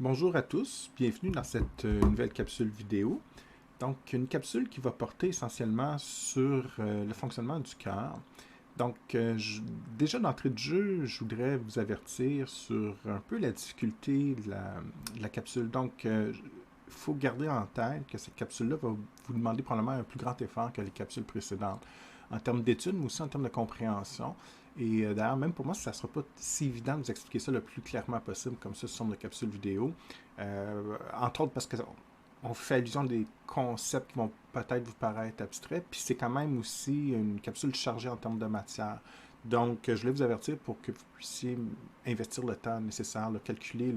Bonjour à tous, bienvenue dans cette nouvelle capsule vidéo. Donc, une capsule qui va porter essentiellement sur le fonctionnement du cœur. Donc, déjà d'entrée de jeu, je voudrais vous avertir sur un peu la difficulté de la capsule. Donc, il faut garder en tête que cette capsule-là va vous demander probablement un plus grand effort que les capsules précédentes, en termes d'études, mais aussi en termes de compréhension. Et d'ailleurs, même pour moi, ça ne sera pas si évident de vous expliquer ça le plus clairement possible, comme ça, sur une capsule vidéo. Entre autres parce qu'on fait allusion à des concepts qui vont peut-être vous paraître abstraits, puis c'est quand même aussi une capsule chargée en termes de matière. Donc, je voulais vous avertir pour que vous puissiez investir le temps nécessaire, là, calculer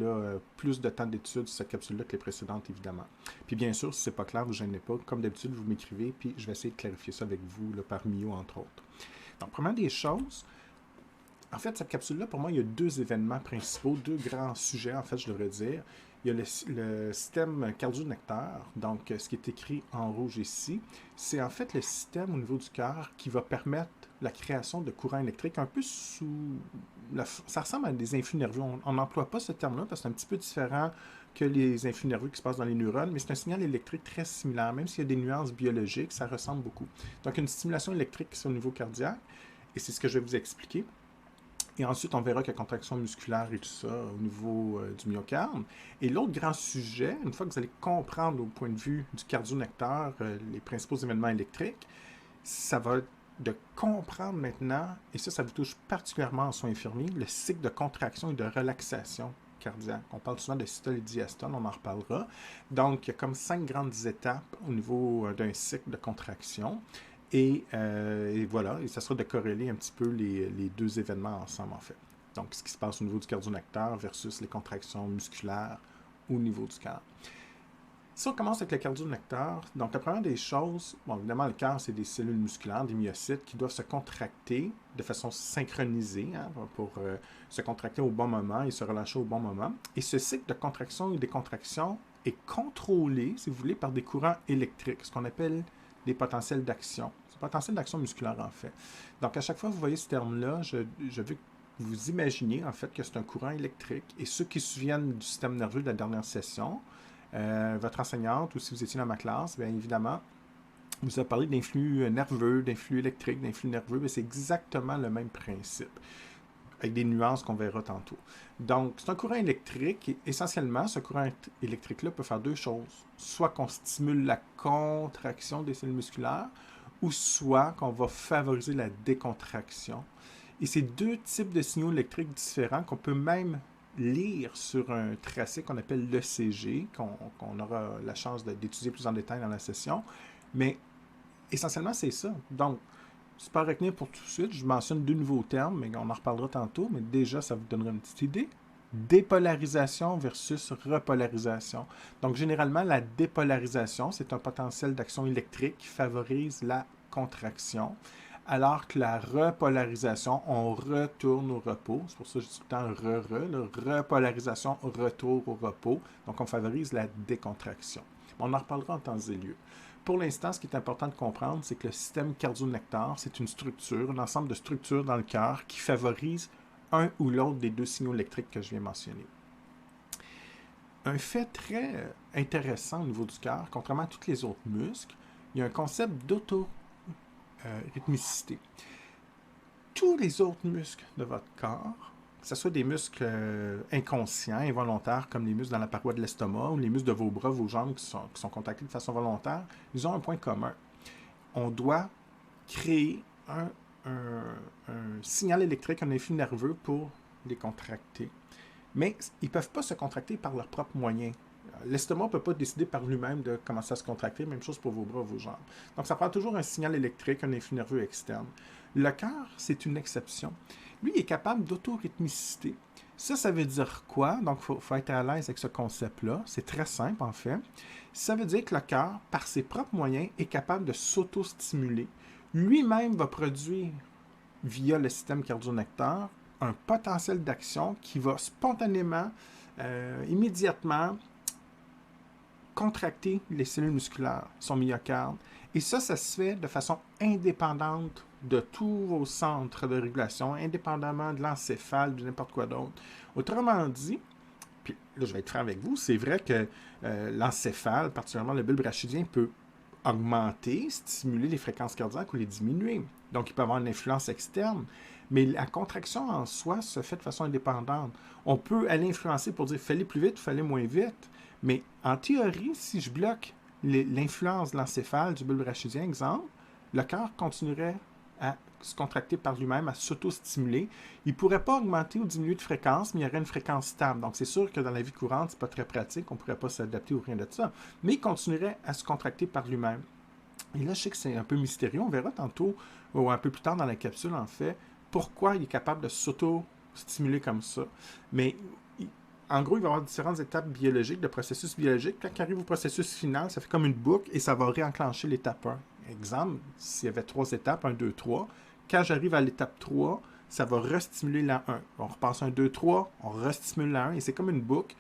plus de temps d'étude sur cette capsule-là que les précédentes, évidemment. Puis bien sûr, si c'est pas clair, vous ne gênez pas. Comme d'habitude, vous m'écrivez, puis je vais essayer de clarifier ça avec vous là, par Mio, entre autres. Donc, première des choses, en fait, cette capsule-là, pour moi, il y a deux événements principaux, deux grands sujets, en fait, je devrais dire. Il y a le système cardio-nectaire, donc ce qui est écrit en rouge ici. C'est en fait le système au niveau du cœur qui va permettre la création de courants électriques un peu sous... ça ressemble à des influx nerveux. On n'emploie pas ce terme-là parce que c'est un petit peu différent que les influx nerveux qui se passent dans les neurones, mais c'est un signal électrique très similaire. Même s'il y a des nuances biologiques, ça ressemble beaucoup. Donc, une stimulation électrique qui est au niveau cardiaque, et c'est ce que je vais vous expliquer. Et ensuite, on verra qu'il y a contraction musculaire et tout ça au niveau du myocarde. Et l'autre grand sujet, une fois que vous allez comprendre au point de vue du cardio-nectaire les principaux événements électriques, ça va être de comprendre maintenant, et ça vous touche particulièrement en soins infirmiers, le cycle de contraction et de relaxation cardiaque. On parle souvent de systole et diastole, on en reparlera. Donc, il y a comme 5 grandes étapes au niveau d'un cycle de contraction. Et voilà, et ça sera de corréler un petit peu les deux événements ensemble, en fait. Donc, ce qui se passe au niveau du cardio-nectaire versus les contractions musculaires au niveau du cœur. Si on commence avec le cardio-nectaire, donc la première des choses, bon, évidemment, le cœur, c'est des cellules musculaires, des myocytes, qui doivent se contracter de façon synchronisée pour se contracter au bon moment et se relâcher au bon moment. Et ce cycle de contraction et décontraction est contrôlé, si vous voulez, par des courants électriques, ce qu'on appelle des potentiels d'action. C'est potentiel d'action musculaire, en fait. Donc, à chaque fois que vous voyez ce terme-là, je veux que vous imaginiez, en fait, que c'est un courant électrique. Et ceux qui se souviennent du système nerveux de la dernière session, votre enseignante, ou si vous étiez dans ma classe, bien évidemment, vous a parlé d'influx nerveux, d'influx électriques, d'influx nerveux, mais c'est exactement le même principe, avec des nuances qu'on verra tantôt. Donc, c'est un courant électrique, et essentiellement, ce courant électrique-là peut faire deux choses. Soit qu'on stimule la contraction des cellules musculaires, ou soit qu'on va favoriser la décontraction. Et c'est deux types de signaux électriques différents qu'on peut même lire sur un tracé qu'on appelle l'ECG, qu'on aura la chance d'étudier plus en détail dans la session. Mais essentiellement, c'est ça. Donc, c'est pas à retenir pour tout de suite. Je mentionne deux nouveaux termes, mais on en reparlera tantôt. Mais déjà, ça vous donnera une petite idée. Dépolarisation versus repolarisation. Donc, généralement, la dépolarisation, c'est un potentiel d'action électrique qui favorise la contraction, alors que la repolarisation, on retourne au repos. C'est pour ça que je dis tout le temps repolarisation, retour au repos. Donc, on favorise la décontraction. On en reparlera en temps et lieu. Pour l'instant, ce qui est important de comprendre, c'est que le système cardio-nectaire, c'est une structure, un ensemble de structures dans le cœur qui favorise un ou l'autre des deux signaux électriques que je viens mentionner. Un fait très intéressant au niveau du cœur, contrairement à tous les autres muscles, il y a un concept d'auto-rythmicité. Tous les autres muscles de votre corps, que ce soit des muscles inconscients, involontaires, comme les muscles dans la paroi de l'estomac ou les muscles de vos bras, vos jambes qui sont contractés de façon volontaire, ils ont un point commun. On doit créer un signal électrique, un influx nerveux pour les contracter. Mais ils ne peuvent pas se contracter par leurs propres moyens. L'estomac ne peut pas décider par lui-même de commencer à se contracter, même chose pour vos bras, vos jambes. Donc, ça prend toujours un signal électrique, un influx nerveux externe. Le cœur, c'est une exception. Lui, il est capable d'autorythmicité. Ça veut dire quoi? Donc, il faut être à l'aise avec ce concept-là. C'est très simple, en fait. Ça veut dire que le cœur, par ses propres moyens, est capable de s'auto-stimuler. Lui-même va produire, via le système cardio-nectaire, un potentiel d'action qui va spontanément, immédiatement, contracter les cellules musculaires, son myocarde. Et ça se fait de façon indépendante de tous vos centres de régulation, indépendamment de l'encéphale, de n'importe quoi d'autre. Autrement dit, Puis là, je vais être franc avec vous, c'est vrai que l'encéphale, particulièrement le bulbe rachidien, peut augmenter, stimuler les fréquences cardiaques ou les diminuer. Donc, il peut avoir une influence externe. Mais la contraction en soi se fait de façon indépendante. On peut aller influencer pour dire fallait plus vite, fallait moins vite. Mais en théorie, si je bloque l'influence de l'encéphale, du bulbe rachidien, exemple, le cœur continuerait à se contracter par lui-même, à s'auto-stimuler. Il ne pourrait pas augmenter ou diminuer de fréquence, mais il y aurait une fréquence stable. Donc, c'est sûr que dans la vie courante, ce n'est pas très pratique, on ne pourrait pas s'adapter ou rien de ça. Mais il continuerait à se contracter par lui-même. Et là, je sais que c'est un peu mystérieux. On verra tantôt, ou un peu plus tard dans la capsule, en fait, pourquoi il est capable de s'auto-stimuler comme ça. Mais en gros, il va y avoir différentes étapes biologiques, de processus biologiques. Quand il arrive au processus final, ça fait comme une boucle et ça va réenclencher l'étape 1. Exemple, s'il y avait 3 étapes, 1, 2, 3, quand j'arrive à l'étape 3, ça va restimuler la 1. On repasse 1, 2, 3, on restimule la 1 et c'est comme une boucle.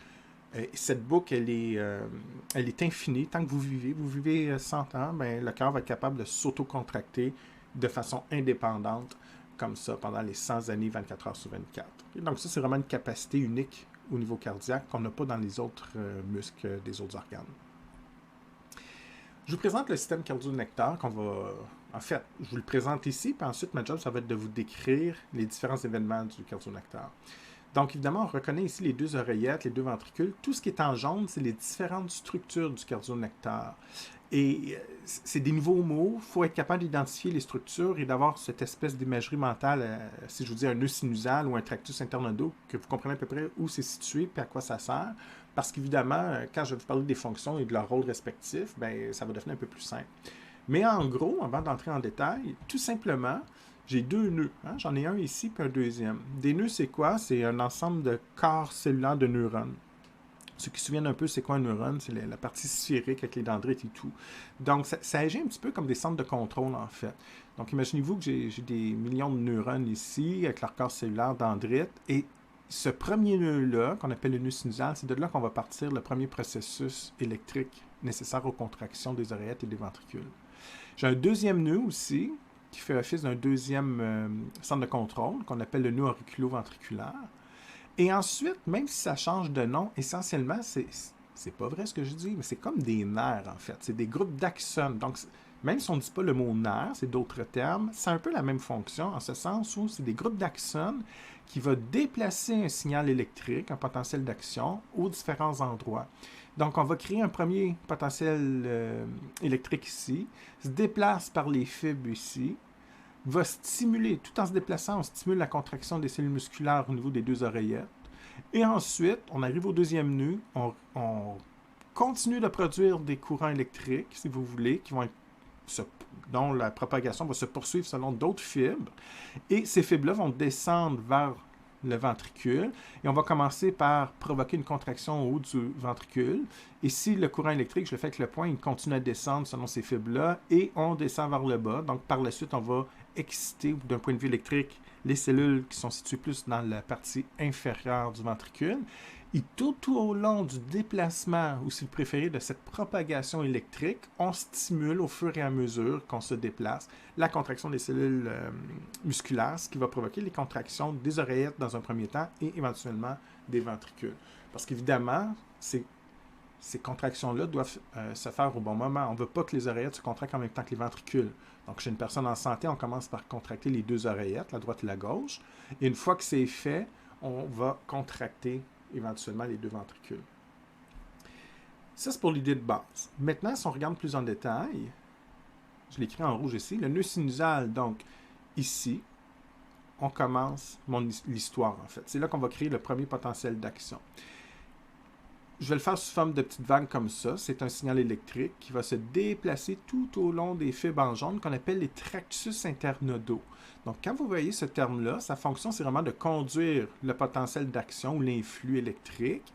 Et cette boucle, elle est infinie. Tant que vous vivez 100 ans, ben, le cœur va être capable de s'auto-contracter de façon indépendante, comme ça, pendant les 100 années, 24 heures sur 24. Et donc ça, c'est vraiment une capacité unique au niveau cardiaque qu'on n'a pas dans les autres muscles des autres organes. Je vous présente le système cardio-nectar qu'on va... En fait, je vous le présente ici, puis ensuite, ma job, ça va être de vous décrire les différents événements du cardio-nectar. Donc, évidemment, on reconnaît ici les 2 oreillettes, les 2 ventricules. Tout ce qui est en jaune, c'est les différentes structures du cardio-nectar. Et c'est des nouveaux mots. Il faut être capable d'identifier les structures et d'avoir cette espèce d'imagerie mentale, si je vous dis un nœud sinusal ou un tractus internodo, que vous comprenez à peu près où c'est situé et à quoi ça sert. Parce qu'évidemment, quand je vais vous parler des fonctions et de leur rôle respectif, ben, ça va devenir un peu plus simple. Mais en gros, avant d'entrer en détail, tout simplement, j'ai 2 nœuds. Hein? J'en ai un ici puis un deuxième. Des nœuds, c'est quoi? C'est un ensemble de corps cellulaires de neurones. Ceux qui se souviennent un peu, c'est quoi un neurone? C'est la partie sphérique avec les dendrites et tout. Donc, ça agit un petit peu comme des centres de contrôle, en fait. Donc, imaginez-vous que j'ai des millions de neurones ici, avec leur corps cellulaire dendrites, et ce premier nœud-là, qu'on appelle le nœud sinusal, c'est de là qu'on va partir le premier processus électrique nécessaire aux contractions des oreillettes et des ventricules. J'ai un deuxième nœud aussi, qui fait office d'un deuxième centre de contrôle, qu'on appelle le nœud auriculo-ventriculaire. Et ensuite, même si ça change de nom, essentiellement, c'est pas vrai ce que je dis, mais c'est comme des nerfs, en fait. C'est des groupes d'axones. Donc, même si on ne dit pas le mot nerf, c'est d'autres termes, c'est un peu la même fonction, en ce sens où c'est des groupes d'axones qui vont déplacer un signal électrique, un potentiel d'action, aux différents endroits. Donc, on va créer un premier potentiel électrique ici, se déplace par les fibres ici, va stimuler, tout en se déplaçant, on stimule la contraction des cellules musculaires au niveau des 2 oreillettes. Et ensuite, on arrive au deuxième nœud, on continue de produire des courants électriques, si vous voulez, dont la propagation va se poursuivre selon d'autres fibres. Et ces fibres-là vont descendre vers le ventricule et on va commencer par provoquer une contraction au haut du ventricule. Et si le courant électrique, je le fais avec le poing, il continue à descendre selon ces fibres-là et on descend vers le bas. Donc par la suite, on va exciter d'un point de vue électrique les cellules qui sont situées plus dans la partie inférieure du ventricule. Et tout au long du déplacement, ou si vous préférez, de cette propagation électrique, on stimule au fur et à mesure qu'on se déplace la contraction des cellules musculaires, ce qui va provoquer les contractions des oreillettes dans un premier temps et éventuellement des ventricules. Parce qu'évidemment, ces contractions-là doivent se faire au bon moment. On ne veut pas que les oreillettes se contractent en même temps que les ventricules. Donc, chez une personne en santé, on commence par contracter les 2 oreillettes, la droite et la gauche. Et une fois que c'est fait, on va contracter éventuellement les 2 ventricules. Ça, c'est pour l'idée de base. Maintenant, si on regarde plus en détail, je l'écris en rouge ici, le nœud sinusal, donc ici, on commence l'histoire en fait. C'est là qu'on va créer le premier potentiel d'action. Je vais le faire sous forme de petites vagues comme ça. C'est un signal électrique qui va se déplacer tout au long des fibres en jaune qu'on appelle les tractus internodaux. Donc, quand vous voyez ce terme-là, sa fonction, c'est vraiment de conduire le potentiel d'action ou l'influx électrique.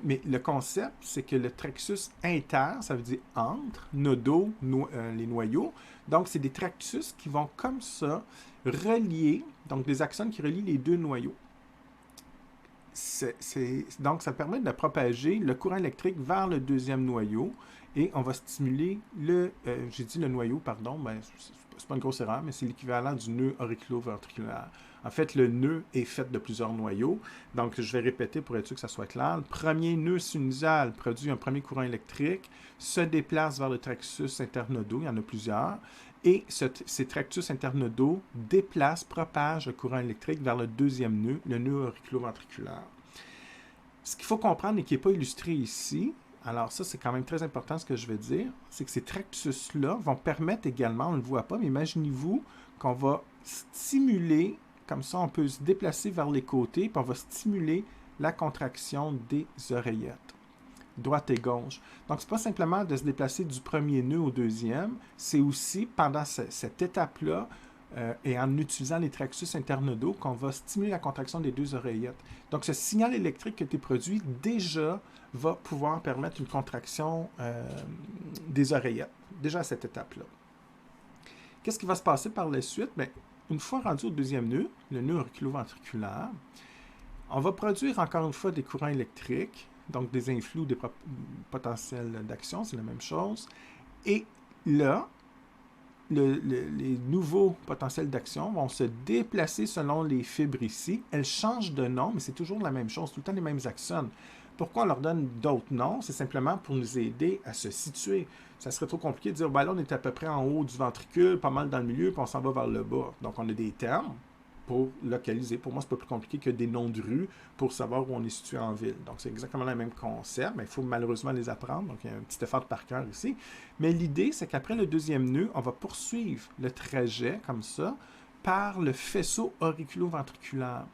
Mais le concept, c'est que le tractus inter, ça veut dire entre, nodo, les noyaux. Donc, c'est des tractus qui vont comme ça relier, donc des axones qui relient les 2 noyaux. Donc, ça permet de propager le courant électrique vers le deuxième noyau et on va stimuler j'ai dit le noyau, pardon, ben, c'est pas une grosse erreur, mais c'est l'équivalent du nœud auriculo-ventriculaire. En fait, le nœud est fait de plusieurs noyaux. Donc, je vais répéter pour être sûr que ça soit clair. Le premier nœud sinusal produit un premier courant électrique, se déplace vers le tractus internodaux, il y en a plusieurs, et ces tractus internodaux déplacent, propagent le courant électrique vers le deuxième nœud, le nœud auriculoventriculaire. Ce qu'il faut comprendre et qui n'est pas illustré ici, alors ça c'est quand même très important ce que je vais dire, c'est que ces tractus-là vont permettre également, on ne le voit pas, mais imaginez-vous qu'on va stimuler, comme ça on peut se déplacer vers les côtés, puis on va stimuler la contraction des oreillettes, droite et gauche. Donc ce n'est pas simplement de se déplacer du premier nœud au deuxième, c'est aussi pendant cette étape-là, et en utilisant les tractus internodaux qu'on va stimuler la contraction des deux oreillettes. Donc, ce signal électrique qui a été produit déjà va pouvoir permettre une contraction des oreillettes, déjà à cette étape-là. Qu'est-ce qui va se passer par la suite? Bien, une fois rendu au deuxième nœud, le nœud auriculoventriculaire, on va produire encore une fois des courants électriques, donc des influx ou des potentiels d'action, c'est la même chose. Et là, les nouveaux potentiels d'action vont se déplacer selon les fibres ici. Elles changent de nom, mais c'est toujours la même chose, tout le temps les mêmes axones. Pourquoi on leur donne d'autres noms? C'est simplement pour nous aider à se situer. Ça serait trop compliqué de dire, ben là, on est à peu près en haut du ventricule, pas mal dans le milieu, puis on s'en va vers le bas. Donc, on a des termes pour localiser. Pour moi, c'est pas plus compliqué que des noms de rues pour savoir où on est situé en ville. Donc, c'est exactement le même concept, mais il faut malheureusement les apprendre. Donc, il y a un petit effort de par cœur ici. Mais l'idée, c'est qu'après le deuxième nœud, on va poursuivre le trajet, comme ça, par le faisceau auriculo-ventriculaire.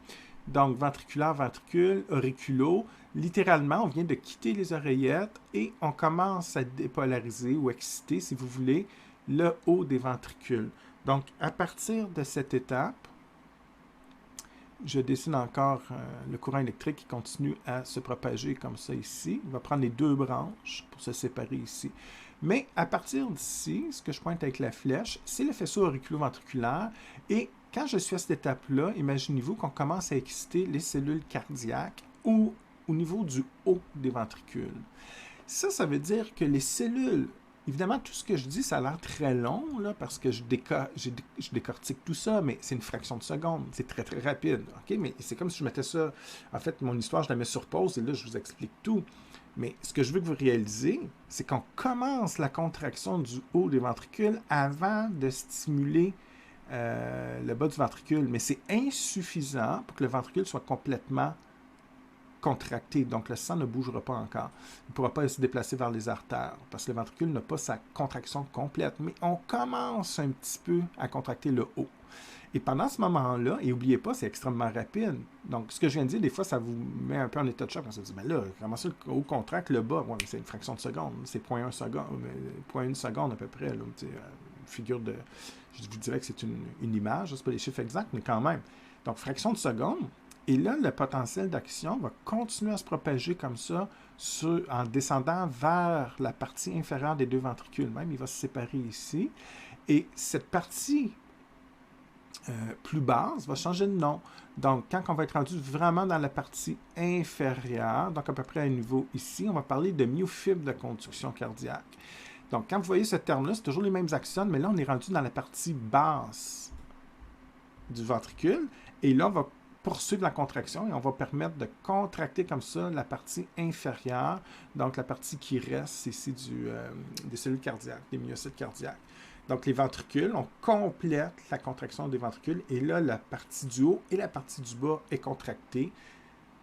Donc, ventriculaire, ventricule, auriculo. Littéralement, on vient de quitter les oreillettes et on commence à dépolariser ou exciter, si vous voulez, le haut des ventricules. Donc, à partir de cette étape, je dessine encore le courant électrique qui continue à se propager comme ça ici. Il va prendre les deux branches pour se séparer ici. Mais à partir d'ici, ce que je pointe avec la flèche, c'est le faisceau auriculo-ventriculaire. Et quand je suis à cette étape-là, imaginez-vous qu'on commence à exciter les cellules cardiaques ou au niveau du haut des ventricules. Ça veut dire que les cellules... Évidemment, tout ce que je dis, ça a l'air très long, là, parce que je décortique tout ça, mais c'est une fraction de seconde. C'est très, très rapide. Okay? Mais c'est comme si je mettais ça... En fait, mon histoire, je la mets sur pause et là, je vous explique tout. Mais ce que je veux que vous réalisez, c'est qu'on commence la contraction du haut des ventricules avant de stimuler le bas du ventricule. Mais c'est insuffisant pour que le ventricule soit complètement contracté, donc le sang ne bougera pas encore. Il ne pourra pas se déplacer vers les artères, parce que le ventricule n'a pas sa contraction complète, mais on commence un petit peu à contracter le haut. Et pendant ce moment-là, et n'oubliez pas, c'est extrêmement rapide. Donc, ce que je viens de dire, des fois, ça vous met un peu en état de choc. On se dit, mais là, comment ça, le haut contracte, le bas? Ouais, c'est une fraction de seconde. C'est 0,1 seconde, 0,1 seconde à peu près. Là, une figure de... Je vous dirais que c'est une image, ce n'est pas les chiffres exacts, mais quand même. Donc, fraction de seconde. Et là, le potentiel d'action va continuer à se propager comme ça en descendant vers la partie inférieure des deux ventricules. Même, il va se séparer ici. Et cette partie plus basse va changer de nom. Donc, quand on va être rendu vraiment dans la partie inférieure, donc à peu près à un niveau ici, on va parler de myofibre de conduction cardiaque. Donc, quand vous voyez ce terme-là, c'est toujours les mêmes axones, mais là, on est rendu dans la partie basse du ventricule. Et là, on va poursuivre la contraction et on va permettre de contracter comme ça la partie inférieure, donc la partie qui reste ici des cellules cardiaques, des myocytes cardiaques. Donc les ventricules, on complète la contraction des ventricules et là, la partie du haut et la partie du bas est contractée.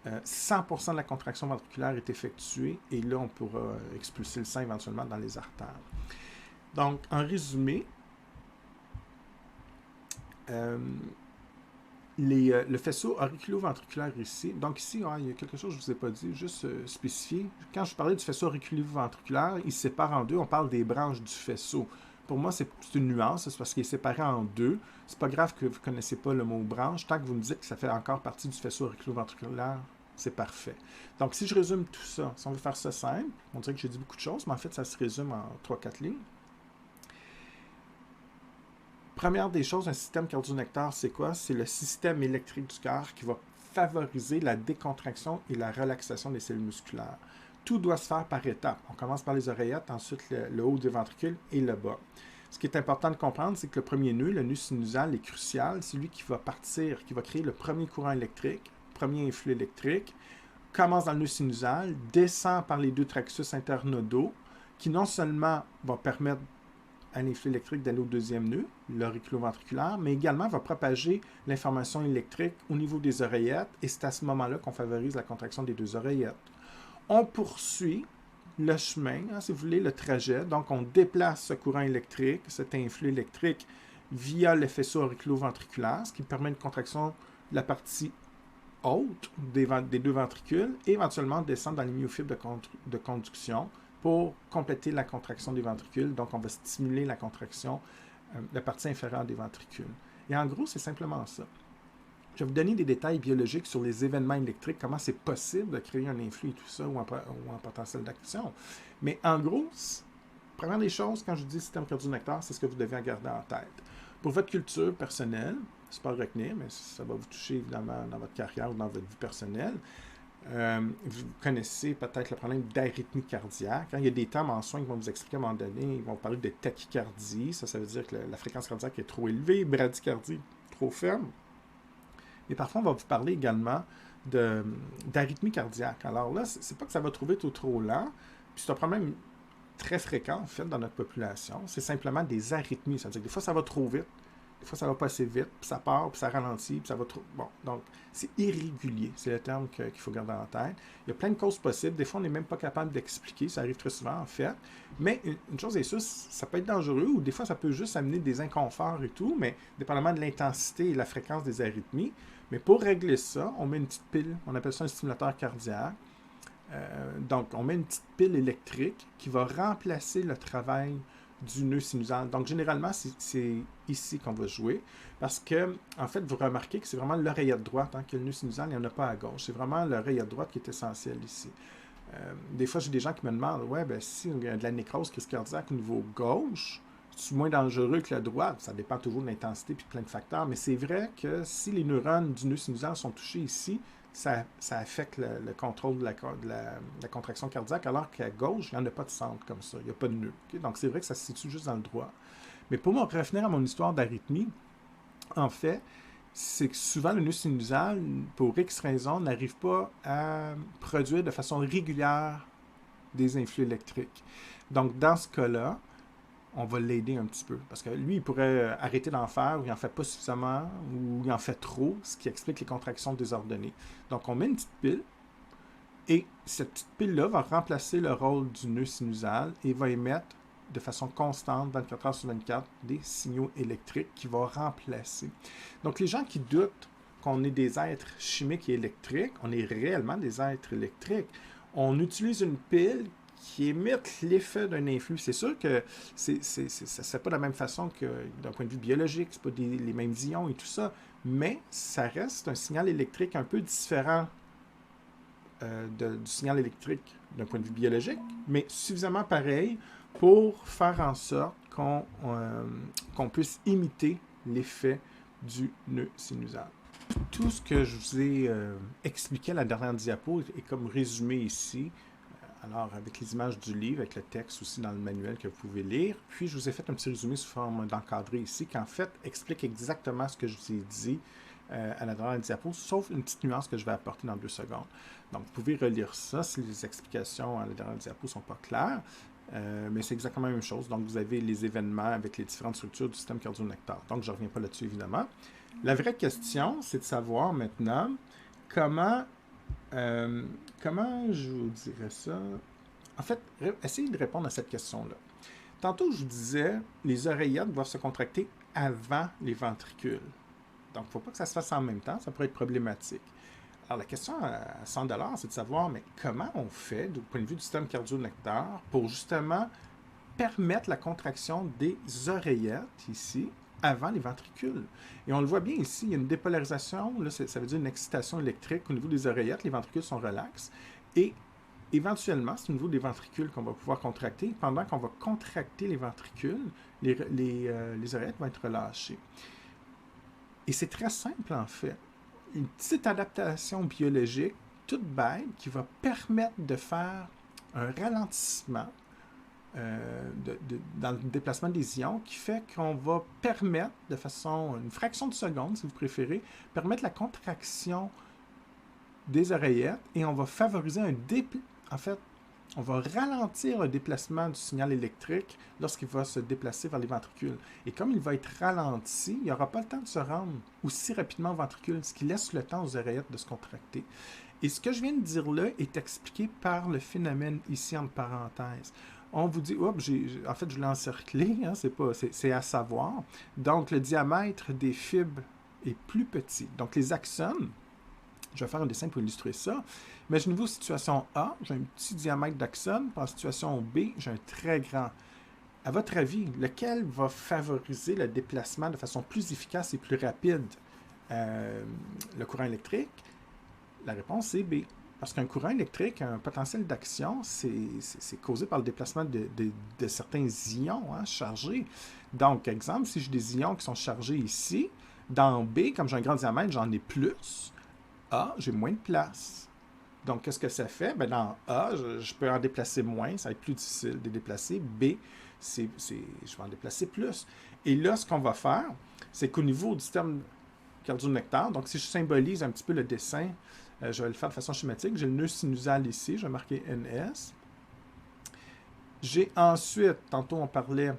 100% de la contraction ventriculaire est effectuée et là, on pourra expulser le sang éventuellement dans les artères. Donc, en résumé, le faisceau auriculo-ventriculaire ici, donc ici, il y a quelque chose que je ne vous ai pas dit, juste spécifié. Quand je parlais du faisceau auriculo-ventriculaire, il se sépare en deux, on parle des branches du faisceau. Pour moi, c'est une nuance, c'est parce qu'il est séparé en deux. C'est pas grave que vous ne connaissez pas le mot branche, tant que vous me dites que ça fait encore partie du faisceau auriculo-ventriculaire, c'est parfait. Donc, si je résume tout ça, si on veut faire ça simple, on dirait que j'ai dit beaucoup de choses, mais en fait, ça se résume en 3-4 lignes. Première des choses, un système cardio-nectar, c'est quoi? C'est le système électrique du cœur qui va favoriser la décontraction et la relaxation des cellules musculaires. Tout doit se faire par étapes. On commence par les oreillettes, ensuite le haut des ventricules et le bas. Ce qui est important de comprendre, c'est que le premier nœud, le nœud sinusal, est crucial. C'est lui qui va partir, qui va créer le premier courant électrique, premier influx électrique, commence dans le nœud sinusal, descend par les deux traxus internodaux, qui non seulement va permettre à l'influx électrique d'aller au deuxième nœud, l'auriculoventriculaire, mais également va propager l'information électrique au niveau des oreillettes, et c'est à ce moment-là qu'on favorise la contraction des deux oreillettes. On poursuit le chemin, si vous voulez, le trajet, donc on déplace ce courant électrique, cet influx électrique, via le faisceau auriculoventriculaire, ce qui permet une contraction de la partie haute des deux ventricules, et éventuellement descendre dans les myofibres de conduction, pour compléter la contraction des ventricules. Donc, on va stimuler la contraction de la partie inférieure des ventricules. Et en gros, c'est simplement ça. Je vais vous donner des détails biologiques sur les événements électriques, comment c'est possible de créer un influx et tout ça, ou un potentiel d'action. Mais en gros, première des choses, quand je dis système cardio-nectar, c'est ce que vous devez garder en tête. Pour votre culture personnelle, c'est pas à retenir, mais ça va vous toucher évidemment dans votre carrière ou dans votre vie personnelle. Vous connaissez peut-être le problème d'arythmie cardiaque. Il y a des termes en soins qui vont vous expliquer à un moment donné, ils vont parler de tachycardie, ça veut dire que la fréquence cardiaque est trop élevée, bradycardie trop ferme. Mais parfois, on va vous parler également d'arythmie cardiaque. Alors là, c'est pas que ça va trouver tout trop lent, puis c'est un problème très fréquent, en fait, dans notre population. C'est simplement des arythmies, ça veut dire que des fois, ça va trop vite, des fois, ça va pas assez vite, puis ça part, puis ça ralentit, puis ça va trop... Bon, donc, c'est irrégulier, c'est le terme qu'il faut garder en tête. Il y a plein de causes possibles. Des fois, on n'est même pas capable d'expliquer. Ça arrive très souvent, en fait. Mais une chose est sûre, ça peut être dangereux, ou des fois, ça peut juste amener des inconforts et tout, mais dépendamment de l'intensité et de la fréquence des arythmies. Mais pour régler ça, on met une petite pile, on appelle ça un stimulateur cardiaque. Donc, on met une petite pile électrique qui va remplacer le travail du nœud sinusal. Donc, généralement, c'est ici qu'on va jouer parce que, en fait, vous remarquez que c'est vraiment l'oreillette droite, que le nœud sinusal, il n'y en a pas à gauche. C'est vraiment l'oreillette droite qui est essentielle ici. Des fois, j'ai des gens qui me demandent, ouais, ben si il y a de la nécrose crise cardiaque au niveau gauche, c'est moins dangereux que la droite. Ça dépend toujours de l'intensité et de plein de facteurs, mais c'est vrai que si les neurones du nœud sinusal sont touchés ici, ça affecte le contrôle de la contraction cardiaque, alors qu'à gauche, il n'y en a pas de centre comme ça, il n'y a pas de nœud. Okay? Donc, c'est vrai que ça se situe juste dans le droit. Mais pour me revenir à mon histoire d'arythmie, en fait, c'est que souvent le nœud sinusal, pour X raisons, n'arrive pas à produire de façon régulière des influx électriques. Donc, dans ce cas-là, on va l'aider un petit peu. Parce que lui, il pourrait arrêter d'en faire, ou il n'en fait pas suffisamment, ou il en fait trop, ce qui explique les contractions désordonnées. Donc, on met une petite pile, et cette petite pile-là va remplacer le rôle du nœud sinusal et va émettre de façon constante, 24 heures sur 24, des signaux électriques qui vont remplacer. Donc, les gens qui doutent qu'on est des êtres chimiques et électriques, on est réellement des êtres électriques. On utilise une pile qui émettent l'effet d'un influx. C'est sûr que ça ne se fait pas de la même façon que d'un point de vue biologique, c'est pas les mêmes ions et tout ça, mais ça reste un signal électrique un peu différent du signal électrique d'un point de vue biologique, mais suffisamment pareil pour faire en sorte qu'on puisse imiter l'effet du nœud sinusal. Tout ce que je vous ai expliqué à la dernière diapo est comme résumé ici. Alors, avec les images du livre, avec le texte aussi dans le manuel que vous pouvez lire. Puis, je vous ai fait un petit résumé sous forme d'encadré ici, qui en fait explique exactement ce que je vous ai dit à la dernière diapo, sauf une petite nuance que je vais apporter dans 2 secondes. Donc, vous pouvez relire ça si les explications à la dernière diapo ne sont pas claires. Mais c'est exactement la même chose. Donc, vous avez les événements avec les différentes structures du système cardio-nectar. Donc, je ne reviens pas là-dessus, évidemment. La vraie question, c'est de savoir maintenant comment je vous dirais ça? En fait, essayez de répondre à cette question-là. Tantôt, je vous disais, les oreillettes doivent se contracter avant les ventricules. Donc, il ne faut pas que ça se fasse en même temps, ça pourrait être problématique. Alors, la question à 100 $, c'est de savoir, mais comment on fait, du point de vue du système cardio-nectar, pour justement permettre la contraction des oreillettes, ici, avant les ventricules. Et on le voit bien ici, il y a une dépolarisation, là, ça veut dire une excitation électrique au niveau des oreillettes, les ventricules sont relax, et éventuellement, c'est au niveau des ventricules qu'on va pouvoir contracter. Pendant qu'on va contracter les ventricules, les oreillettes vont être relâchées. Et c'est très simple, en fait. Une petite adaptation biologique, toute bête, qui va permettre de faire un ralentissement dans le déplacement des ions qui fait qu'on va permettre, de façon, une fraction de seconde, si vous préférez, permettre la contraction des oreillettes et on va favoriser en fait, on va ralentir le déplacement du signal électrique lorsqu'il va se déplacer vers les ventricules. Et comme il va être ralenti, il n'y aura pas le temps de se rendre aussi rapidement au ventricule, ce qui laisse le temps aux oreillettes de se contracter. Et ce que je viens de dire là est expliqué par le phénomène ici entre parenthèses. On vous dit, oups, en fait, je l'ai encerclé, hein, c'est à savoir. Donc, le diamètre des fibres est plus petit. Donc, les axones, je vais faire un dessin pour illustrer ça. Imaginez-vous, situation A, j'ai un petit diamètre d'axone. En situation B, j'ai un très grand. À votre avis, lequel va favoriser le déplacement de façon plus efficace et plus rapide? Le courant électrique? La réponse est B. Parce qu'un courant électrique, un potentiel d'action, c'est causé par le déplacement de certains ions chargés. Donc, exemple, si j'ai des ions qui sont chargés ici, dans B, comme j'ai un grand diamètre, j'en ai plus. A, j'ai moins de place. Donc, qu'est-ce que ça fait? Bien, dans A, je peux en déplacer moins, ça va être plus difficile de déplacer. B, je vais en déplacer plus. Et là, ce qu'on va faire, c'est qu'au niveau du système cardio-nectar, donc si je symbolise un petit peu le dessin, je vais le faire de façon schématique. J'ai le nœud sinusal ici, je vais marquer NS. J'ai ensuite, tantôt on parlait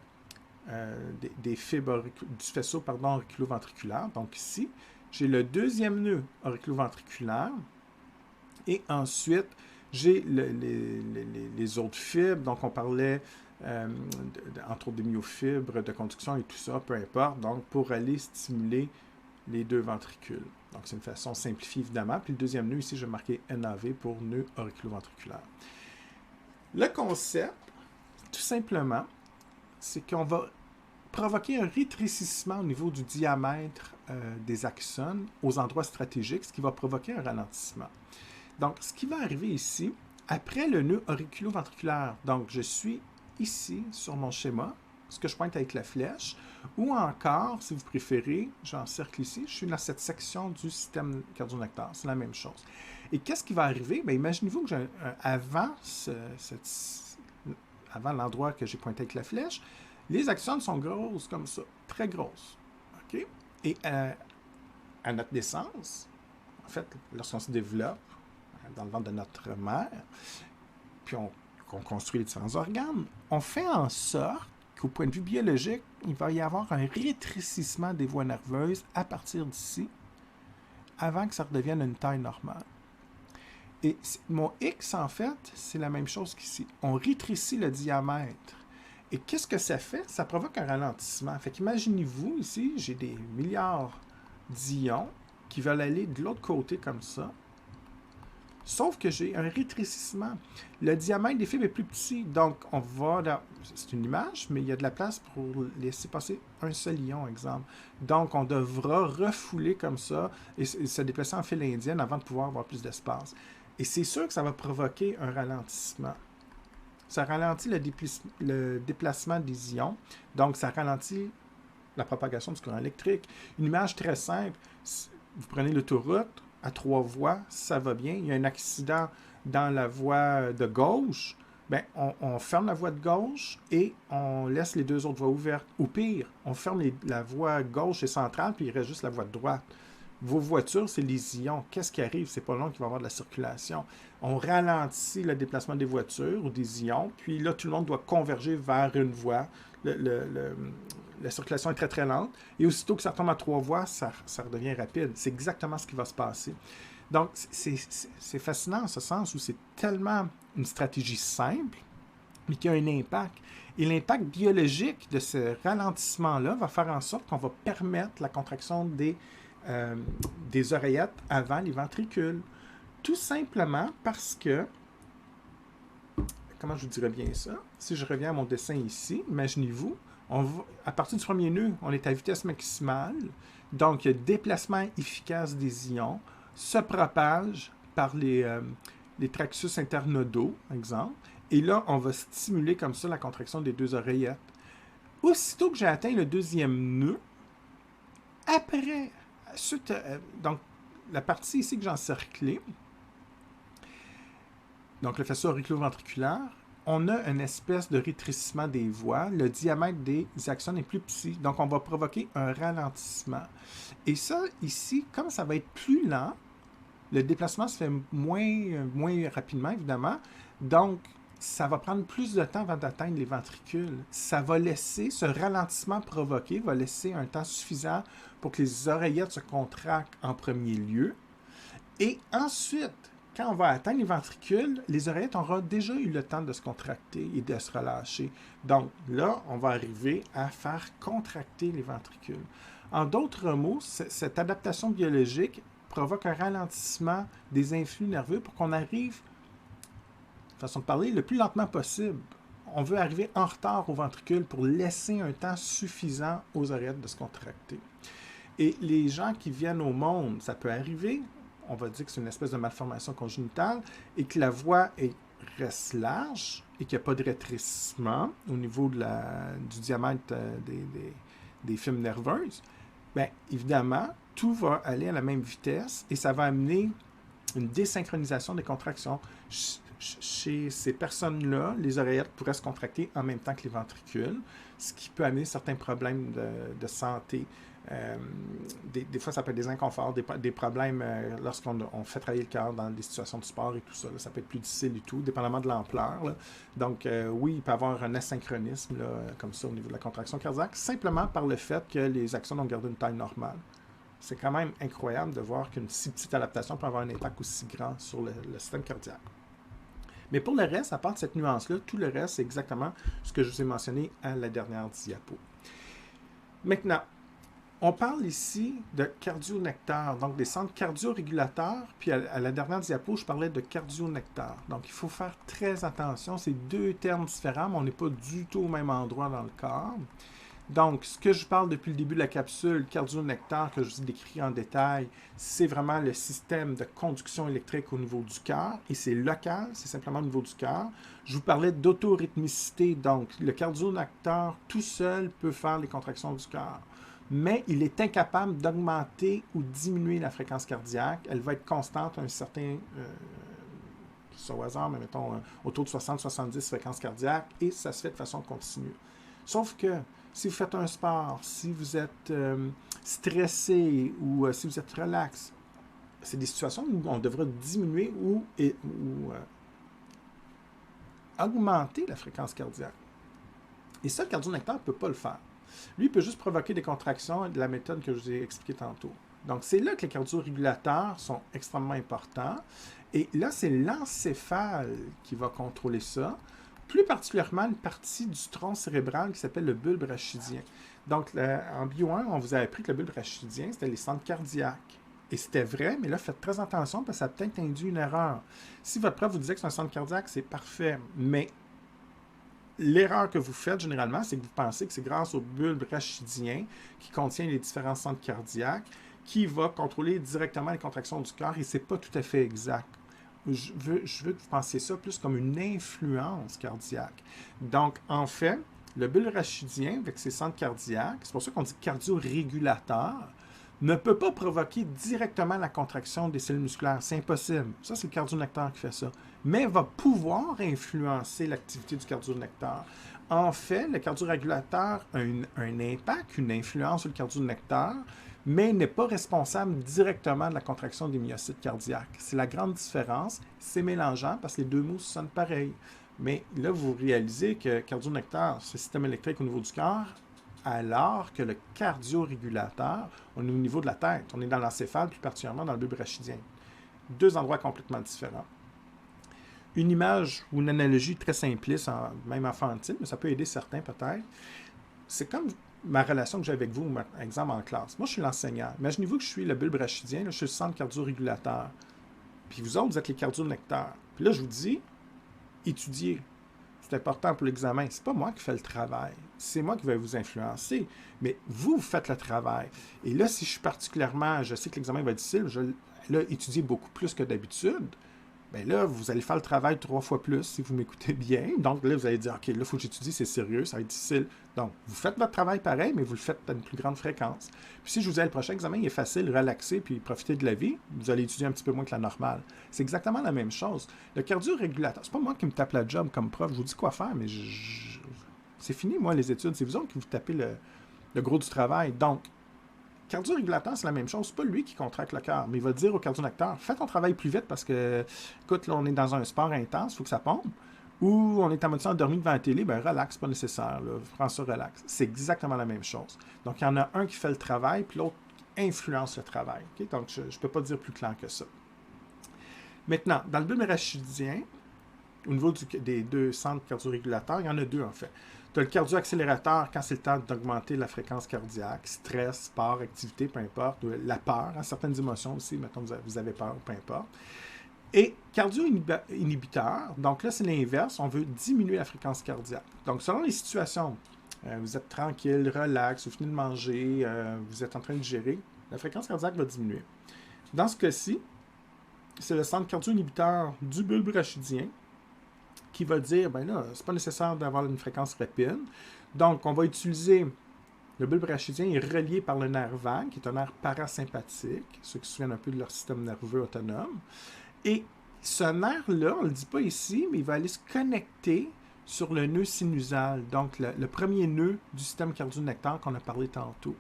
des fibres du faisceau auriculo-ventriculaire, donc ici, j'ai le deuxième nœud auriculo-ventriculaire et ensuite, j'ai les autres fibres. Donc, on parlait entre autres des myofibres, de conduction et tout ça, peu importe. Donc, pour aller stimuler les deux ventricules. Donc, c'est une façon simplifiée, évidemment. Puis le deuxième nœud, ici, je vais marquer NAV pour nœud auriculo-ventriculaire. Le concept, tout simplement, c'est qu'on va provoquer un rétrécissement au niveau du diamètre des axones aux endroits stratégiques, ce qui va provoquer un ralentissement. Donc, ce qui va arriver ici, après le nœud auriculo-ventriculaire, donc je suis ici sur mon schéma, ce que je pointe avec la flèche, ou encore, si vous préférez, j'encercle ici, je suis dans cette section du système cardio-nectar, c'est la même chose. Et qu'est-ce qui va arriver? Bien, imaginez-vous que avant l'endroit que j'ai pointé avec la flèche, les axones sont grosses comme ça, très grosses. Okay? Et à notre naissance, en fait, lorsqu'on se développe dans le ventre de notre mère, puis qu'on construit les différents organes, on fait en sorte qu'au point de vue biologique, il va y avoir un rétrécissement des voies nerveuses à partir d'ici, avant que ça redevienne une taille normale. Et mon X, en fait, c'est la même chose qu'ici. On rétrécit le diamètre. Et qu'est-ce que ça fait? Ça provoque un ralentissement. Fait qu'imaginez-vous, ici, j'ai des milliards d'ions qui veulent aller de l'autre côté comme ça. Sauf que j'ai un rétrécissement. Le diamètre des fibres est plus petit. Donc, on va... C'est une image, mais il y a de la place pour laisser passer un seul ion, exemple. Donc, on devra refouler comme ça et se déplacer en file indienne avant de pouvoir avoir plus d'espace. Et c'est sûr que ça va provoquer un ralentissement. Ça ralentit le déplacement des ions. Donc, ça ralentit la propagation du courant électrique. Une image très simple. Vous prenez l'autoroute à 3 voies, ça va bien. Il y a un accident dans la voie de gauche. Bien, on ferme la voie de gauche et on laisse les deux autres voies ouvertes. Ou pire, on ferme la voie gauche et centrale, puis il reste juste la voie de droite. Vos voitures, c'est les ions. Qu'est-ce qui arrive? C'est pas long qu'il va y avoir de la circulation. On ralentit le déplacement des voitures ou des ions, puis là, tout le monde doit converger vers une voie. La circulation est très, très lente. Et aussitôt que ça tombe à 3 voies, ça redevient rapide. C'est exactement ce qui va se passer. Donc, c'est fascinant en ce sens où c'est tellement une stratégie simple, mais qui a un impact. Et l'impact biologique de ce ralentissement-là va faire en sorte qu'on va permettre la contraction des oreillettes avant les ventricules. Tout simplement parce que, comment je vous dirais bien ça? Si je reviens à mon dessin ici, imaginez-vous, à partir du premier nœud, on est à vitesse maximale, donc le déplacement efficace des ions se propage par les traxus internodaux, exemple, et là, on va stimuler comme ça la contraction des deux oreillettes. Aussitôt que j'ai atteint le deuxième nœud, après, donc la partie ici que j'ai encerclée, donc le faisceau auriculo-ventriculaire, on a une espèce de rétrécissement des voies. Le diamètre des axones est plus petit, donc on va provoquer un ralentissement. Et ça, ici, comme ça va être plus lent, le déplacement se fait moins rapidement, évidemment. Donc, ça va prendre plus de temps avant d'atteindre les ventricules. Ça va laisser, ce ralentissement provoqué va laisser un temps suffisant pour que les oreillettes se contractent en premier lieu. Et ensuite, quand on va atteindre les ventricules, les oreillettes auront déjà eu le temps de se contracter et de se relâcher. Donc là, on va arriver à faire contracter les ventricules. En d'autres mots, cette adaptation biologique provoque un ralentissement des influx nerveux pour qu'on arrive, façon de parler, le plus lentement possible. On veut arriver en retard au ventricule pour laisser un temps suffisant aux oreillettes de se contracter. Et les gens qui viennent au monde, ça peut arriver, on va dire que c'est une espèce de malformation congénitale, et que la voie reste large et qu'il n'y a pas de rétrécissement au niveau du diamètre des fibres nerveuses, bien évidemment, tout va aller à la même vitesse et ça va amener une désynchronisation des contractions. Chez ces personnes-là, les oreillettes pourraient se contracter en même temps que les ventricules, ce qui peut amener certains problèmes de santé. Des fois, ça peut être des inconforts, des problèmes lorsqu'on fait travailler le cœur dans des situations de sport et tout ça. Là, ça peut être plus difficile et tout, dépendamment de l'ampleur. Donc, oui, il peut y avoir un asynchronisme là, comme ça au niveau de la contraction cardiaque, simplement par le fait que les axones ont gardé une taille normale. C'est quand même incroyable de voir qu'une si petite adaptation peut avoir un impact aussi grand sur le système cardiaque. Mais pour le reste, à part de cette nuance-là, tout le reste, c'est exactement ce que je vous ai mentionné à la dernière diapo. Maintenant, on parle ici de cardionectaires, donc des centres cardio-régulateurs, puis à la dernière diapo, je parlais de cardionectaires. Donc, il faut faire très attention, c'est deux termes différents, mais on n'est pas du tout au même endroit dans le corps. Donc, ce que je parle depuis le début de la capsule, cardionectaire, que je vous ai décrit en détail, c'est vraiment le système de conduction électrique au niveau du cœur, et c'est local, c'est simplement au niveau du cœur. Je vous parlais d'autorythmicité, donc le cardionectaire tout seul peut faire les contractions du cœur, mais il est incapable d'augmenter ou diminuer la fréquence cardiaque. Elle va être constante à un certain, au hasard, mais mettons autour de 60-70 fréquences cardiaques, et ça se fait de façon continue. Sauf que si vous faites un sport, si vous êtes stressé ou si vous êtes relax, c'est des situations où on devra diminuer ou augmenter la fréquence cardiaque. Et ça, le cardionectaire ne peut pas le faire. Lui, il peut juste provoquer des contractions de la méthode que je vous ai expliquée tantôt. Donc, c'est là que les cardiorégulateurs sont extrêmement importants. Et là, c'est l'encéphale qui va contrôler ça. Plus particulièrement une partie du tronc cérébral qui s'appelle le bulbe rachidien. Donc, en bio 1, on vous a appris que le bulbe rachidien, c'était les centres cardiaques. Et c'était vrai, mais là, faites très attention parce que ça a peut-être induit une erreur. Si votre prof vous disait que c'est un centre cardiaque, c'est parfait. Mais l'erreur que vous faites généralement, c'est que vous pensez que c'est grâce au bulbe rachidien qui contient les différents centres cardiaques qui va contrôler directement les contractions du cœur et ce n'est pas tout à fait exact. Je veux que vous pensiez ça plus comme une influence cardiaque. Donc, en fait, le bulbe rachidien, avec ses centres cardiaques, c'est pour ça qu'on dit cardio-régulateur, ne peut pas provoquer directement la contraction des cellules musculaires. C'est impossible. Ça, c'est le cardionectaire qui fait ça. Mais va pouvoir influencer l'activité du cardionectaire. En fait, le cardio-régulateur a un impact, une influence sur le cardionectaire, mais n'est pas responsable directement de la contraction des myocytes cardiaques. C'est la grande différence. C'est mélangeant parce que les deux mots sonnent pareil. Mais là, vous réalisez que cardionectaire, c'est le système électrique au niveau du cœur, alors que le cardio-régulateur, on est au niveau de la tête. On est dans l'encéphale, plus particulièrement dans le bulbe rachidien. Deux endroits complètement différents. Une image ou une analogie très simpliste, même enfantine, mais ça peut aider certains peut-être. C'est comme ma relation que j'ai avec vous, par exemple, en classe. Moi, je suis l'enseignant. Imaginez-vous que je suis le bulbe rachidien, là, je suis le centre cardio-régulateur. Puis vous autres, vous êtes les cardionectaires. Puis là, je vous dis, étudiez. C'est important pour l'examen. C'est pas moi qui fais le travail. C'est moi qui vais vous influencer. Mais vous faites le travail. Et là, si je suis particulièrement, je sais que l'examen va être difficile, je l'ai étudié beaucoup plus que d'habitude, bien là, vous allez faire le travail 3 fois plus si vous m'écoutez bien. Donc là, vous allez dire, OK, là, il faut que j'étudie, c'est sérieux, ça va être difficile. Donc, vous faites votre travail pareil, mais vous le faites à une plus grande fréquence. Puis si je vous dis, le prochain examen, il est facile, relaxer, puis profiter de la vie, vous allez étudier un petit peu moins que la normale. C'est exactement la même chose. Le cardio-régulateur, c'est pas moi qui me tape la job comme prof, je vous dis quoi faire, mais c'est fini, moi, les études. C'est vous autres qui vous tapez le gros du travail. Donc, cardio-régulateur, c'est la même chose. C'est pas lui qui contracte le cœur, mais il va dire au cardio-régulateur, fais ton travail plus vite parce que, écoute, là, on est dans un sport intense, il faut que ça pompe. Ou on est en mode endormi devant la télé, ben relax, pas nécessaire. Là. Prends ça, relax. C'est exactement la même chose. Donc, il y en a un qui fait le travail, puis l'autre influence le travail. Okay? Donc, je ne peux pas dire plus clair que ça. Maintenant, dans le bulbe rachidien, au niveau des deux centres cardio-régulateurs, il y en a deux en fait. Tu as le cardio-accélérateur quand c'est le temps d'augmenter la fréquence cardiaque, stress, sport, activité, peu importe, la peur, hein, certaines émotions aussi, mettons vous avez peur, peu importe. Et cardio-inhibiteur, donc là c'est l'inverse, on veut diminuer la fréquence cardiaque. Donc selon les situations, vous êtes tranquille, relax, vous venez de manger, vous êtes en train de gérer, la fréquence cardiaque va diminuer. Dans ce cas-ci, c'est le centre cardio-inhibiteur du bulbe rachidien qui va dire, ben là, c'est pas nécessaire d'avoir une fréquence rapide. Donc, on va utiliser le bulbe rachidien est relié par le nerf vague, qui est un nerf parasympathique, ceux qui se souviennent un peu de leur système nerveux autonome. Et ce nerf-là, on ne le dit pas ici, mais il va aller se connecter sur le nœud sinusal, donc le premier nœud du système cardio-nectaire qu'on a parlé tantôt.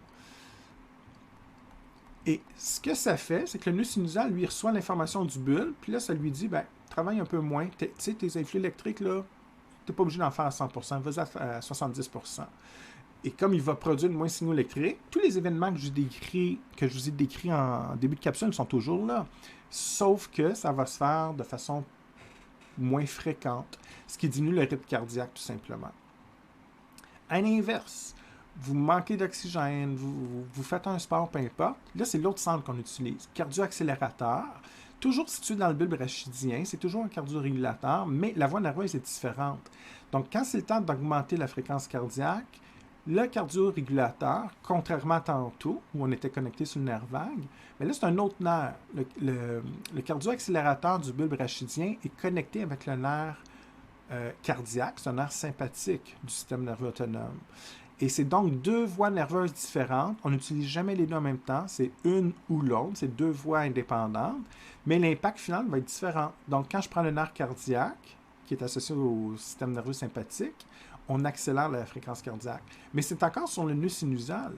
Et ce que ça fait, c'est que le nœud sinusal, lui, reçoit l'information du bulbe, puis là, ça lui dit, ben, travaille un peu moins. Tu sais, tes influx électriques, là, tu n'es pas obligé d'en faire à 100%, vas-y à 70%. Et comme il va produire moins de signaux électriques, tous les événements que je vous ai décrits en début de capsule sont toujours là. Sauf que ça va se faire de façon moins fréquente, ce qui diminue le rythme cardiaque, tout simplement. À l'inverse, vous manquez d'oxygène, vous faites un sport, peu importe. Là, c'est l'autre centre qu'on utilise. Cardio-accélérateur, toujours situé dans le bulbe rachidien, c'est toujours un cardio-régulateur, mais la voie nerveuse est différente. Donc, quand c'est le temps d'augmenter la fréquence cardiaque, le cardio-régulateur, contrairement à tantôt, où on était connecté sur le nerf vague, mais là, c'est un autre nerf. Le cardio-accélérateur du bulbe rachidien est connecté avec le nerf cardiaque, c'est un nerf sympathique du système nerveux autonome. Et c'est donc deux voies nerveuses différentes. On n'utilise jamais les deux en même temps. C'est une ou l'autre. C'est deux voies indépendantes. Mais l'impact final va être différent. Donc, quand je prends le nerf cardiaque, qui est associé au système nerveux sympathique, on accélère la fréquence cardiaque. Mais c'est encore sur le nœud sinusal.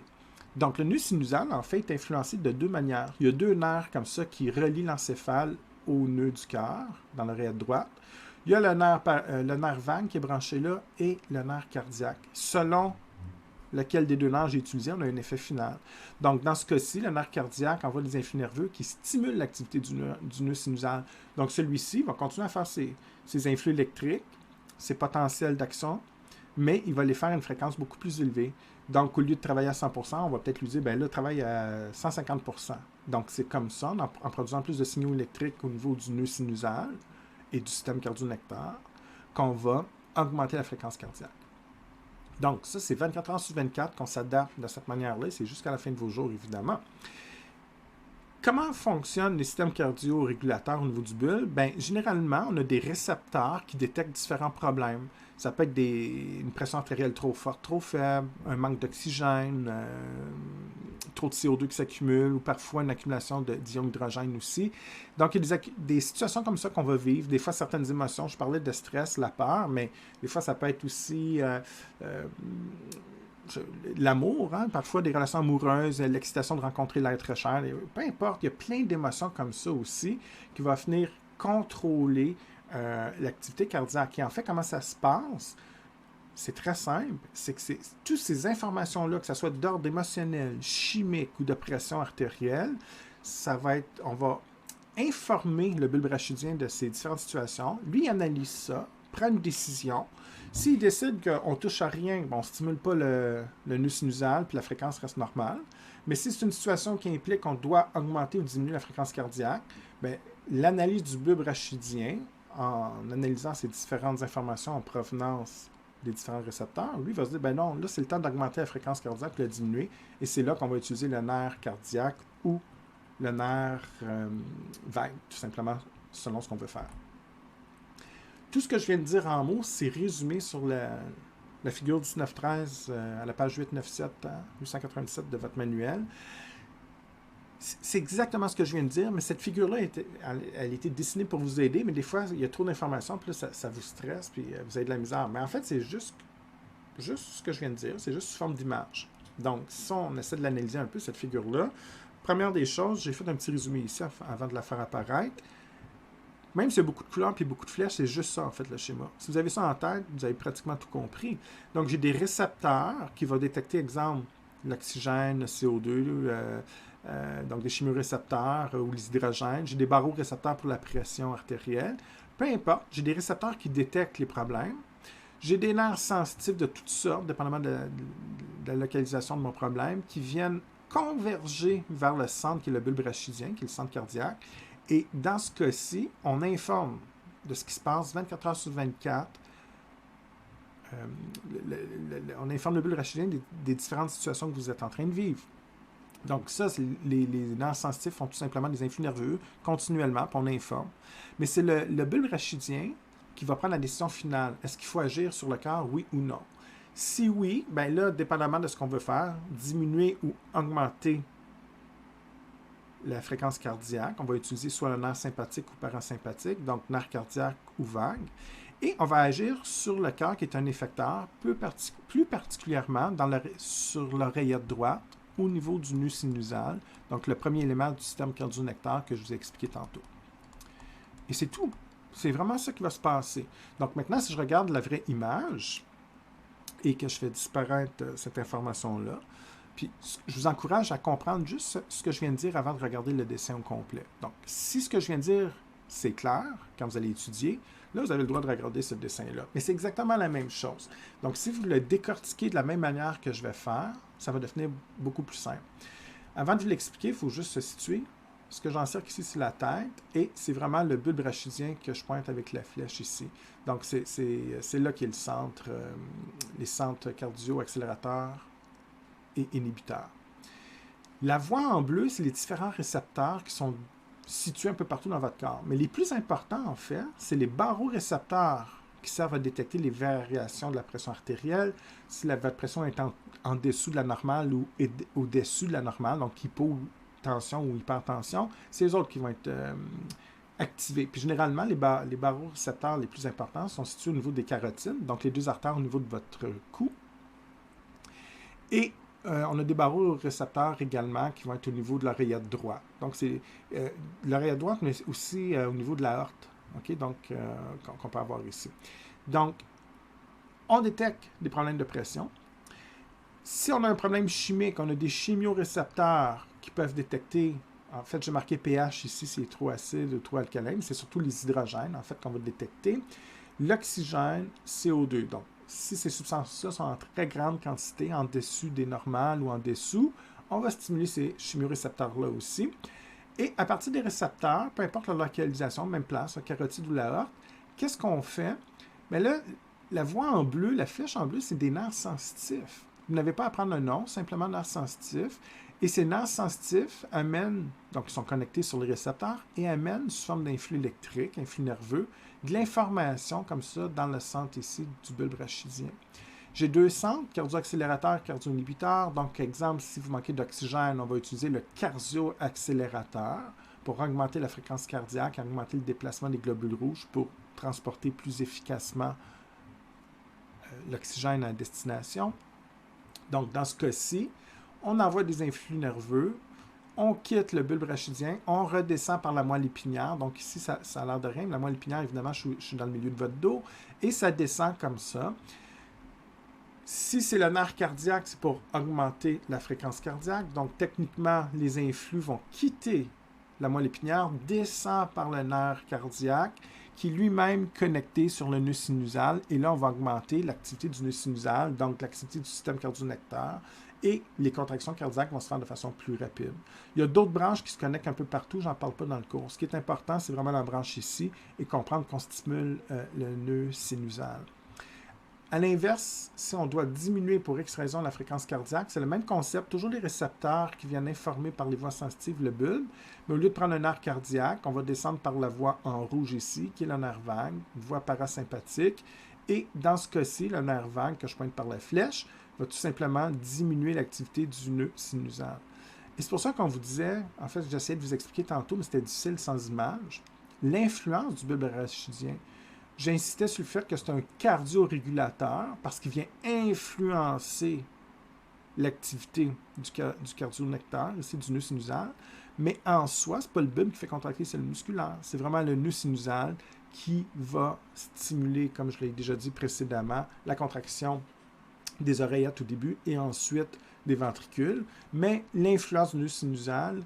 Donc, le nœud sinusal, en fait, est influencé de deux manières. Il y a deux nerfs comme ça qui relient l'encéphale au nœud du cœur, dans l'oreillette droite. Il y a le nerf vague qui est branché là et le nerf cardiaque. Selon lequel des deux nerfs j'ai utilisé, on a un effet final. Donc, dans ce cas-ci, le nerf cardiaque envoie des influx nerveux qui stimulent l'activité du nœud sinusal. Donc, celui-ci va continuer à faire ses influx électriques, ses potentiels d'action, mais il va les faire à une fréquence beaucoup plus élevée. Donc, au lieu de travailler à 100%, on va peut-être lui dire, ben là, travaille à 150%. Donc, c'est comme ça, en produisant plus de signaux électriques au niveau du nœud sinusal et du système cardio-nectaire, qu'on va augmenter la fréquence cardiaque. Donc, ça, c'est 24 heures sur 24 qu'on s'adapte de cette manière-là. C'est jusqu'à la fin de vos jours, évidemment. Comment fonctionnent les systèmes cardio-régulateurs au niveau du bulbe? Bien, généralement, on a des récepteurs qui détectent différents problèmes. Ça peut être une pression artérielle trop forte, trop faible, un manque d'oxygène, trop de CO2 qui s'accumule, ou parfois une accumulation d'ions d'hydrogène aussi. Donc, il y a des situations comme ça qu'on va vivre. Des fois, certaines émotions, je parlais de stress, la peur, mais des fois, ça peut être aussi l'amour, hein? Parfois des relations amoureuses, l'excitation de rencontrer l'être cher. Peu importe, il y a plein d'émotions comme ça aussi qui vont venir contrôler l'activité cardiaque. Et en fait, comment ça se passe? C'est très simple. C'est que toutes ces informations-là, que ce soit d'ordre émotionnel, chimique ou de pression artérielle, on va informer le bulbe rachidien de ces différentes situations. Lui, il analyse ça, prend une décision. S'il décide qu'on ne touche à rien, on ne stimule pas le nœud sinusal, puis la fréquence reste normale. Mais si c'est une situation qui implique qu'on doit augmenter ou diminuer la fréquence cardiaque, bien, l'analyse du bulbe rachidien, en analysant ces différentes informations en provenance des différents récepteurs, lui va se dire, ben non, là, c'est le temps d'augmenter la fréquence cardiaque ou de la diminuer, et c'est là qu'on va utiliser le nerf cardiaque ou le nerf vague, tout simplement, selon ce qu'on veut faire. Tout ce que je viens de dire en mots, c'est résumé sur la figure 1913 à la page 897, 897 de votre manuel. C'est exactement ce que je viens de dire, mais cette figure-là, elle a été dessinée pour vous aider, mais des fois, il y a trop d'informations, puis là, ça vous stresse, puis vous avez de la misère. Mais en fait, c'est juste ce que je viens de dire, c'est juste sous forme d'image. Donc, si on essaie de l'analyser un peu, cette figure-là, première des choses, j'ai fait un petit résumé ici avant de la faire apparaître. Même s'il y a beaucoup de couleurs et beaucoup de flèches, c'est juste ça, en fait, le schéma. Si vous avez ça en tête, vous avez pratiquement tout compris. Donc, j'ai des récepteurs qui vont détecter, exemple, l'oxygène, le CO2, donc des chimiorécepteurs ou les hydrogènes. J'ai des barorécepteurs pour la pression artérielle. Peu importe, j'ai des récepteurs qui détectent les problèmes. J'ai des nerfs sensitifs de toutes sortes, dépendamment de la localisation de mon problème, qui viennent converger vers le centre qui est le bulbe rachidien, qui est le centre cardiaque. Et dans ce cas-ci, on informe de ce qui se passe 24 heures sur 24. On informe le bulbe rachidien des différentes situations que vous êtes en train de vivre. Donc ça, les nerfs sensitifs font tout simplement des influx nerveux continuellement, puis on informe. Mais c'est le bulbe rachidien qui va prendre la décision finale. Est-ce qu'il faut agir sur le cœur, oui ou non? Si oui, bien là, dépendamment de ce qu'on veut faire, diminuer ou augmenter la fréquence cardiaque. On va utiliser soit le nerf sympathique ou parasympathique, donc nerf cardiaque ou vague. Et on va agir sur le cœur qui est un effecteur, plus particulièrement sur l'oreillette droite, au niveau du nœud sinusal, donc le premier élément du système cardio-nectaire que je vous ai expliqué tantôt. Et c'est tout. C'est vraiment ça qui va se passer. Donc maintenant, si je regarde la vraie image et que je fais disparaître cette information-là, puis je vous encourage à comprendre juste ce que je viens de dire avant de regarder le dessin au complet. Donc, si ce que je viens de dire, c'est clair, quand vous allez étudier, là, vous avez le droit de regarder ce dessin-là. Mais c'est exactement la même chose. Donc, si vous le décortiquez de la même manière que je vais faire, ça va devenir beaucoup plus simple. Avant de vous l'expliquer, il faut juste se situer. Ce que j'encercle ici, c'est la tête, et c'est vraiment le bulbe rachidien que je pointe avec la flèche ici. Donc, c'est là qu'est le centre, les centres cardio-accélérateurs et inhibiteurs. La voie en bleu, c'est les différents récepteurs qui sont situés un peu partout dans votre corps. Mais les plus importants, en fait, c'est les barorécepteurs qui servent à détecter les variations de la pression artérielle, si votre pression est en dessous de la normale ou au-dessus de la normale, donc hypotension ou hypertension, c'est les autres qui vont être activés. Puis généralement, les barorécepteurs les plus importants sont situés au niveau des carotides, donc les deux artères au niveau de votre cou. Et on a des barorécepteurs également qui vont être au niveau de l'oreillette droite. Donc, c'est l'oreillette droite, mais aussi au niveau de la aorte, okay? Donc, qu'on peut avoir ici. Donc, on détecte des problèmes de pression. Si on a un problème chimique, on a des chimiorécepteurs qui peuvent détecter, en fait, j'ai marqué pH ici, c'est trop acide ou trop alcalin, mais c'est surtout les hydrogènes, en fait, qu'on va détecter. L'oxygène, CO2, donc, si ces substances-là sont en très grande quantité, en dessous des normales ou en dessous, on va stimuler ces chimiorécepteurs-là aussi. Et à partir des récepteurs, peu importe leur localisation, même place, la carotide ou la aorte, qu'est-ce qu'on fait? Bien là, la voie en bleu, la flèche en bleu, c'est des nerfs sensitifs. Vous n'avez pas à prendre un nom, simplement nerfs sensitifs. Et ces nerfs sensitifs amènent, donc ils sont connectés sur les récepteurs, et amènent sous forme d'influx électrique, influx nerveux, de l'information comme ça dans le centre ici du bulbe rachidien. J'ai deux centres, cardio-accélérateur, cardio-inhibiteur. Donc, exemple, si vous manquez d'oxygène, on va utiliser le cardio-accélérateur pour augmenter la fréquence cardiaque, augmenter le déplacement des globules rouges pour transporter plus efficacement l'oxygène à destination. Donc, dans ce cas-ci, on envoie des influx nerveux, on quitte le bulbe rachidien, on redescend par la moelle épinière. Donc ici, ça a l'air de rien. La moelle épinière, évidemment, je suis dans le milieu de votre dos. Et ça descend comme ça. Si c'est le nerf cardiaque, c'est pour augmenter la fréquence cardiaque. Donc techniquement, les influx vont quitter la moelle épinière, descend par le nerf cardiaque, qui est lui-même connecté sur le nœud sinusal. Et là, on va augmenter l'activité du nœud sinusal, donc l'activité du système cardio-nectaire. Et les contractions cardiaques vont se faire de façon plus rapide. Il y a d'autres branches qui se connectent un peu partout, j'en parle pas dans le cours. Ce qui est important, c'est vraiment la branche ici et comprendre qu'on stimule le nœud sinusal. À l'inverse, si on doit diminuer pour X raison la fréquence cardiaque, c'est le même concept, toujours les récepteurs qui viennent informer par les voies sensitives le bulbe, mais au lieu de prendre un nerf cardiaque, on va descendre par la voie en rouge ici, qui est le nerf vague, une voie parasympathique, et dans ce cas-ci, le nerf vague que je pointe par la flèche va tout simplement diminuer l'activité du nœud sinusal. Et c'est pour ça qu'on vous disait, en fait, j'essayais de vous expliquer tantôt, mais c'était difficile sans image, l'influence du bulbe rachidien. J'insistais sur le fait que c'est un cardiorégulateur parce qu'il vient influencer l'activité du cardiolecteur, ici du nœud sinusal, mais en soi, ce n'est pas le bulbe qui fait contracter les cellules musculaires, c'est vraiment le nœud sinusal qui va stimuler, comme je l'ai déjà dit précédemment, la contraction des oreillettes au début et ensuite des ventricules, mais l'influence du nœud sinusal,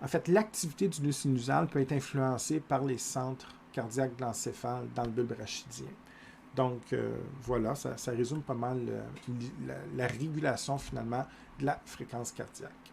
en fait, l'activité du nœud sinusal peut être influencée par les centres cardiaques de l'encéphale dans le bulbe rachidien. Donc, voilà, ça résume pas mal la régulation finalement de la fréquence cardiaque.